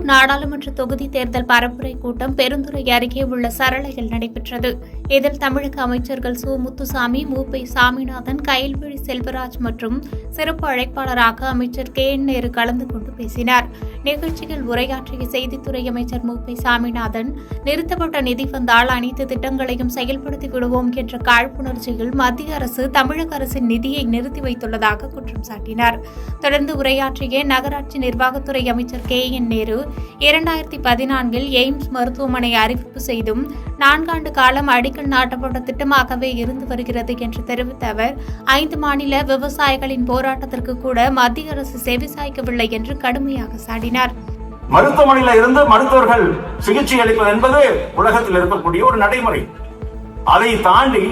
அரியலூர் நாடாளுமன்ற தொகுதி தேர்தல் பரப்புரை கூட்டம் பெருந்துறை அருகே உள்ள சரளையில் நடைபெற்றது. இதில் தமிழக அமைச்சர்கள் சு. முத்துசாமி, மூப்பை சாமிநாதன், கயல்விழி செல்வராஜ் மற்றும் சிறப்பு அழைப்பாளராக அமைச்சர் கே. என். நேரு கலந்து கொண்டு பேசினார். நிகழ்ச்சியில் உரையாற்றிய செய்தித்துறை அமைச்சர் மூப்பை சாமிநாதன், நிறுத்தப்பட்ட நிதி வந்தால் அனைத்து திட்டங்களையும் செயல்படுத்தி விடுவோம் என்ற காழ்ப்புணர்ச்சியில் மத்திய அரசு தமிழக அரசின் நிதியை நிறுத்தி வைத்துள்ளதாக குற்றம் சாட்டினார். தொடர்ந்து உரையாற்றிய நகராட்சி நிர்வாகத்துறை அமைச்சர் கே. என். நேரு, 2014 எய்ம்ஸ் மருத்துவமனை அறிவிப்பு செய்தும் 4 ஆண்டு காலம் அடிக்கல் நாட்டப்பட்ட திட்டமாகவே இருந்து வருகிறது என்று தெரிவித்த அவர், 5 மாநில விவசாயிகளின் போராட்டத்திற்கு கூட மத்திய அரசு செவிசாய்க்கவில்லை என்று கடுமையாக சாடினார். மருத்துவமனையில் இருந்து மருத்துவர்கள் சிகிச்சை அளிப்பது என்பது உலகத்தில் இருக்கக்கூடிய ஒரு நடைமுறை. அதை தாண்டி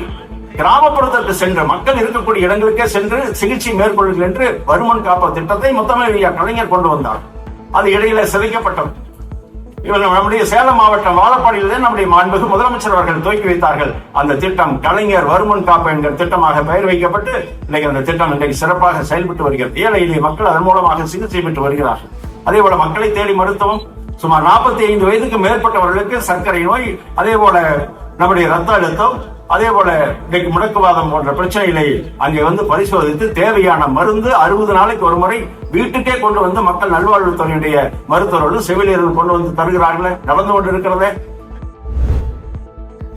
கிராமப்புறத்திற்கு சென்று மக்கள் இருக்கக்கூடிய இடங்களுக்கே சென்று சிகிச்சை மேற்கொள்ளுங்கள் என்று வருமன் காப்ப திட்டத்தை முத்தமிழ் கலைஞர் கொண்டு வந்தார். அது இடையில சிதைக்கப்பட்டது. இவர்கள் நம்முடைய சேலம் மாவட்டம் வாழப்பாடியிலே நம்முடைய மாண்புமிகு முதலமைச்சர் அவர்கள் துவக்கி வைத்தார்கள். அந்த திட்டம் கலைஞர் வருமன் காப்பு என்கிற திட்டமாக பெயர் வைக்கப்பட்டு இன்னைக்கு அந்த திட்டம் இன்றைக்கு சிறப்பாக செயல்பட்டு வருகிறது. ஏழை எளிய மக்கள் அதன் மூலமாக சிகிச்சை பெற்று வருகிறார்கள். அதே போல மக்களை தேடி மருத்துவம், சுமார் 45 வயதுக்கு மேற்பட்டவர்களுக்கு சர்க்கரை நோய், அதே போல நம்முடைய ரத்த அழுத்தம், அதே போல இன்றைக்கு முடக்குவாதம் போன்ற பிரச்சனைகளை அங்கே வந்து பரிசோதித்து தேவையான மருந்து 60 நாளைக்கு ஒரு முறை வீட்டுக்கே கொண்டு வந்து மக்கள் நல்வாழ்வுத்துறையுடைய மருத்துவர்கள் செவிலியர்கள் கொண்டு வந்து தருகிறார்களே, நடந்து கொண்டு இருக்கிறதே.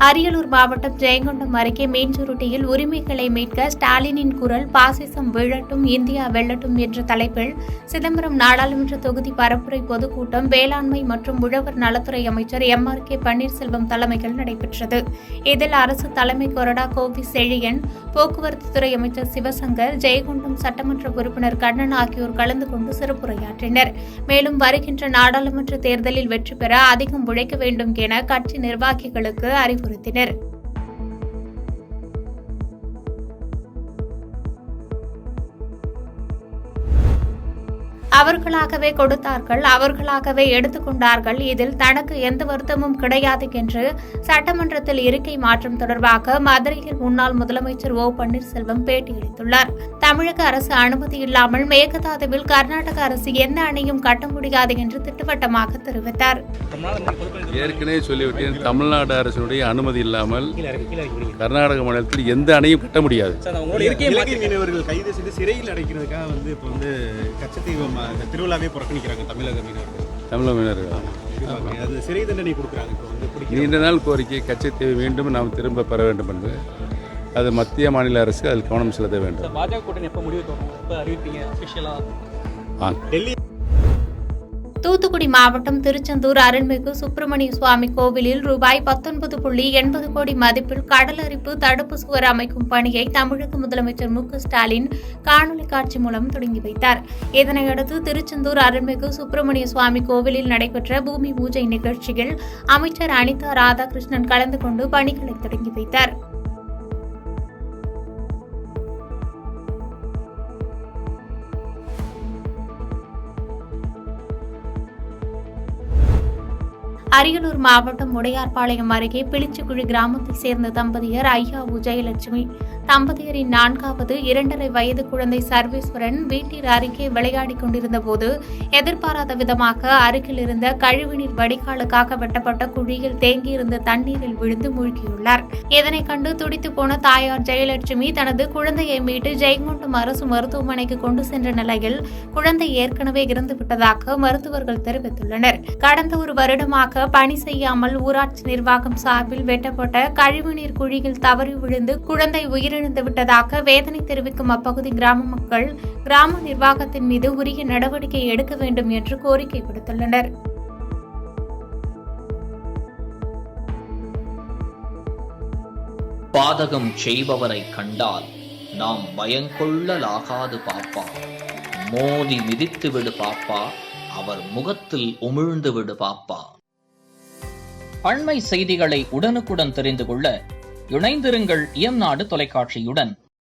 அரியலூர் மாவட்டம் ஜெயங்கொண்டம் அருகே மீன்சுருட்டியில் உரிமைகளை மீட்க ஸ்டாலினின் குரல், பாசிசம் வீழட்டும், இந்தியா வெல்லட்டும் என்ற தலைப்பில் சிதம்பரம் நாடாளுமன்ற தொகுதி பரப்புரை பொதுக்கூட்டம் வேளாண்மை மற்றும் உழவர் நலத்துறை அமைச்சர் எம்.ஆர்.கே. பன்னீர்செல்வம் தலைமையில் நடைபெற்றது. இதில் அரசு தலைமை கொறடா கோவி செழியன், போக்குவரத்து துறை அமைச்சர் சிவசங்கர், ஜெயங்கொண்டம் சட்டமன்ற உறுப்பினர் கண்ணன் ஆகியோர் கலந்து கொண்டு சிறப்புரையாற்றினர். மேலும் வருகின்ற நாடாளுமன்ற தேர்தலில் வெற்றி பெற அதிகம் உழைக்க வேண்டும் என கட்சி நிர்வாகிகளுக்கு அறிவுறுத்தினர். அவர்களாகவே கொடுத்தார்கள், அவர்களாகவே எடுத்துக்கொண்டார்கள், இதில் தனக்கு எந்த வருத்தமும் கிடையாது என்று சட்டமன்றத்தில் இருக்கை மாற்றம் தொடர்பாக மதுரையில் முன்னாள் முதலமைச்சர் ஓ. பன்னீர்செல்வம் பேட்டியளித்துள்ளார். தமிழக அரசு அனுமதி இல்லாமல் மேகதாதுவில் கர்நாடக அரசு எந்த அணையும் கட்ட முடியாது என்று திட்டவட்டமாக தெரிவித்தார். ஏற்கனவே சொல்லிவிட்டேன், தமிழ்நாடு அரசினுடைய அனுமதி இல்லாமல் கர்நாடக மாநிலத்தில் எந்த அணையும் கட்ட முடியாது. மீனவர்கள் கைது செய்து சிறையில் அடைக்கிறதுக்காக இப்போ கச்சத்தீவு திருவிழாவே புறக்கணிக்கிறாங்க தமிழக மீனவர்கள். அது சிறை தண்டனை கொடுக்குறாங்க. நீண்ட நாள் கோரிக்கை கச்சத்தீவை மீண்டும் நாம் திரும்ப பெற வேண்டும் என்று அது மத்திய மாநில அரசு அதில் கவனம் செலுத்த வேண்டும். பாஜக கூட்டணி எப்போ முடிவு அறிவிப்பீங்க? தூத்துக்குடி மாவட்டம் திருச்செந்தூர் அருள்மிகு சுப்பிரமணிய சுவாமி கோவிலில் ரூபாய் 19.80 கோடி மதிப்பில் கடலரிப்பு தடுப்பு சுவர் அமைக்கும் பணியை தமிழக முதலமைச்சர் மு. ஸ்டாலின் காணொலி காட்சி மூலம் தொடங்கி வைத்தார். இதனையடுத்து திருச்செந்தூர் அருள்மிகு சுப்பிரமணிய சுவாமி கோவிலில் நடைபெற்ற பூமி பூஜை நிகழ்ச்சியில் அமைச்சர் அனிதா ராதாகிருஷ்ணன் கலந்து கொண்டு பணிகளை தொடங்கி வைத்தார். அரியலூர் மாவட்டம் உடையார்பாளையம் அருகே பிளிச்சிக்குழி கிராமத்தைச் சேர்ந்த தம்பதியர் ஐயா விஜயலட்சுமி தம்பதியரின் 4வது 2.5 வயது குழந்தை சர்வேஸ்வரன் வீட்டில் அருகே விளையாடிக் கொண்டிருந்த போது எதிர்பாராத விதமாக அருகில் இருந்த கழிவுநீர் வடிகாலுக்காக வெட்டப்பட்ட குழியில் தேங்கியிருந்த தண்ணீரில் விழுந்து மூழ்கியுள்ளார். இதனை கண்டு துடித்து போன தாயார் ஜெயலட்சுமி தனது குழந்தையை மீட்டு ஜெயங்கொண்டம் அரசு மருத்துவமனைக்கு கொண்டு சென்ற நிலையில் குழந்தை ஏற்கனவே இறந்துவிட்டதாக மருத்துவர்கள் தெரிவித்துள்ளனர். கடந்த ஒரு வருடமாக பணி செய்யாமல் ஊராட்சி நிர்வாகம் சார்பில் வெட்டப்பட்ட கழிவுநீர் குழியில் தவறி விழுந்து குழந்தை உயிரிழந்து விட்டதாக வேதனை தெரிவிக்கும் அப்பகுதி கிராம மக்கள் கிராம நிர்வாகத்தின் மீது உரிய நடவடிக்கை எடுக்க வேண்டும் என்று கோரிக்கை விடுத்துள்ளனர். பாதகம் செய்பவரை கண்டால் நாம் பயங்கொள்ளலாகாது பாப்பா, மோதி மிதித்து விடு பாப்பா, அவர் முகத்தில் உமிழ்ந்து விடு பாப்பா. அண்மை செய்திகளை உடனுக்குடன் தெரிந்து கொள்ள இணைந்திருங்கள் இயம்நாடு தொலைக்காட்சியுடன்.